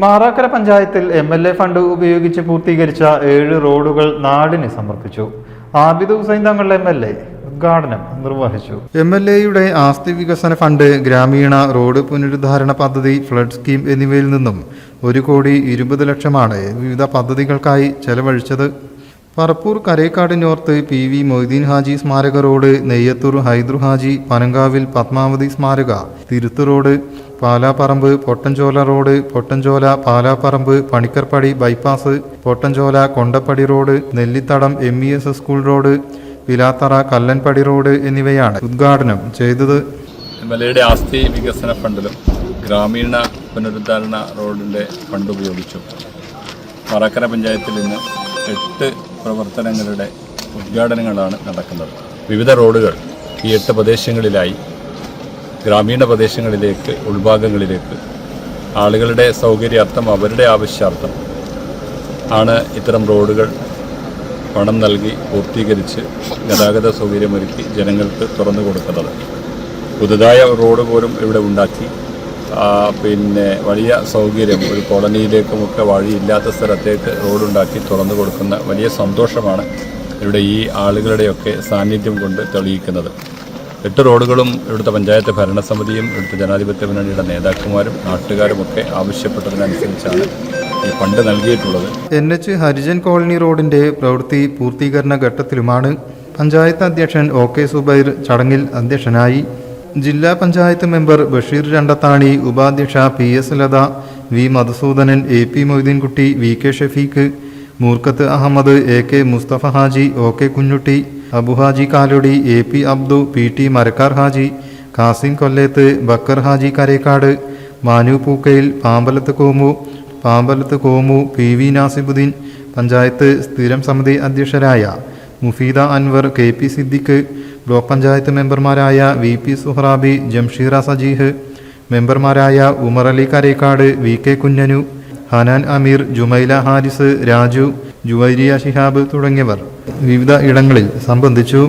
മാറാക്കര പഞ്ചായത്തിൽ MLA fund ഉപയോഗിച്ച് പൂർത്തീകരിച്ച 7 റോഡുകൾ നാടിന് സമർപ്പിച്ചു. ആബിദ് ഹുസൈൻ തങ്ങൾ MLA ഉദ്ഘാടനം നിർവഹിച്ചു. MLAയുടെ ആസ്തി വികസന ഫണ്ട്, ഗ്രാമീണ റോഡ് പുനരുദ്ധാരണ പദ്ധതി, ഫ്ലഡ് സ്കീം എന്നിവയിൽ നിന്നും 1,20,00,000 വിവിധ പദ്ധതികൾക്കായി ചെലവഴിച്ചത്. പറപ്പൂർ കരേക്കാട് നോർത്ത് PV മൊയ്തീൻ ഹാജി സ്മാരക റോഡ്, നെയ്യത്തൂർ ഹൈദർ ഹാജി, പനങ്കാവിൽ പത്മാവതി സ്മാരക, Thiruthu road, Palapparamba Pottanchola road, Pottanchola Palapparamba Panikkarppadi bypass, Pottanchola Kondappadi road, Nellithadam MES school road, Vilathara Kallanpadi road എന്നിവയാണ് ഉദ്ഘാടനം ചെയ്തത്. MLAയുടെ ആസ്തി വികസന ഫണ്ടിലും ഗ്രാമീണ പുനരുദ്ധാരണ റോഡിൻ്റെ ഫണ്ട് ഉപയോഗിച്ചു മാറാക്കര പഞ്ചായത്തിൽ ഇന്ന് 8 പ്രവർത്തനങ്ങളുടെ ഉദ്ഘാടനങ്ങളാണ് നടക്കുന്നത്. വിവിധ റോഡുകൾ ഈ 8 പ്രദേശങ്ങളിലായി ഗ്രാമീണ പ്രദേശങ്ങളിലേക്ക്, ഉൾഭാഗങ്ങളിലേക്ക് ആളുകളുടെ സൗകര്യാർത്ഥം, അവരുടെ ആവശ്യാർത്ഥം ആണ് ഇത്തരം റോഡുകൾ പണം നൽകി പൂർത്തീകരിച്ച് ഗതാഗത സൗകര്യമൊരുക്കി ജനങ്ങൾക്ക് തുറന്നു കൊടുക്കുന്നത്. പുതുതായ റോഡ് പോലും ഇവിടെ ഉണ്ടാക്കി വലിയ സൗകര്യം, ഒരു കോളനിയിലേക്കുമൊക്കെ വഴിയില്ലാത്ത സ്ഥലത്തേക്ക് റോഡുണ്ടാക്കി തുറന്നു കൊടുക്കുന്ന വലിയ സന്തോഷമാണ് ഇവിടെ ഈ ആളുകളുടെയൊക്കെ സാന്നിധ്യം കൊണ്ട് തെളിയിക്കുന്നത്. 8 റോഡുകളും ഇവിടുത്തെ പഞ്ചായത്ത് ഭരണസമിതിയും ഇവിടുത്തെ ജനാധിപത്യ മുന്നണിയുടെ നേതാക്കന്മാരും നാട്ടുകാരുമൊക്കെ ആവശ്യപ്പെട്ടതിനനുസരിച്ചാണ് ഈ ഫണ്ട് നൽകിയിട്ടുള്ളത്. NH ഹരിജൻ കോളനി റോഡിന്റെ പ്രവൃത്തി പൂർത്തീകരണ ഘട്ടത്തിലുമാണ്. പഞ്ചായത്ത് അധ്യക്ഷൻ OK സുബൈർ ചടങ്ങിൽ അധ്യക്ഷനായി. ജില്ലാ പഞ്ചായത്ത് മെമ്പർ ബഷീർ രണ്ടത്താണി, ഉപാധ്യക്ഷ PS Latha, V Madhusoodanan, AP Moideenkutty, VK Shafeeq, Moorkkath Ahammed, AK Musthafa Haji, OK Kunhutty, Abuhaji Kalodi, AP Abdu, PT Marakkar Haji, Kasim Kolleth, Bakkar Haji Karekkad, Manu Pookkayil, Pambalath Komu, PV Nasibuddin, panchayat സ്ഥിരം സമിതി അധ്യക്ഷരായ മുഫീദ അൻവർ, KP സിദ്ദിഖ്, ബ്ലോക്ക് പഞ്ചായത്ത് മെമ്പർമാരായ VP സുഹ്റാബി, ജംഷീറ സജീഹ്, മെമ്പർമാരായ ഉമർ അലി കരേക്കാട്, VK കുഞ്ഞനു, ഹനാൻ അമീർ, ജുമൈല ഹാരിസ്, രാജു, ജുവൈരിയ ശിഹാബ് തുടങ്ങിയവർ വിവിധ ഇടങ്ങളിൽ സംബന്ധിച്ചു.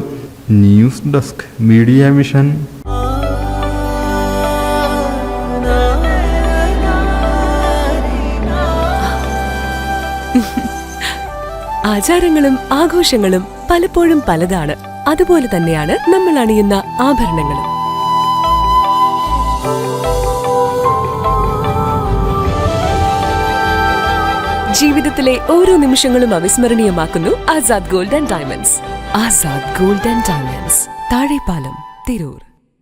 News desk media mission. ആചാരങ്ങളും ആഘോഷങ്ങളും പലപ്പോഴും പലതാണ്. അതുപോലെ തന്നെയാണ് നമ്മൾ അണിയുന്ന ആഭരണങ്ങളും. ജീവിതത്തിലെ ഓരോ നിമിഷങ്ങളും അവിസ്മരണീയമാക്കുന്നു Azad gold and diamonds. Azad gold and diamonds, Thazhepalam, Tirur.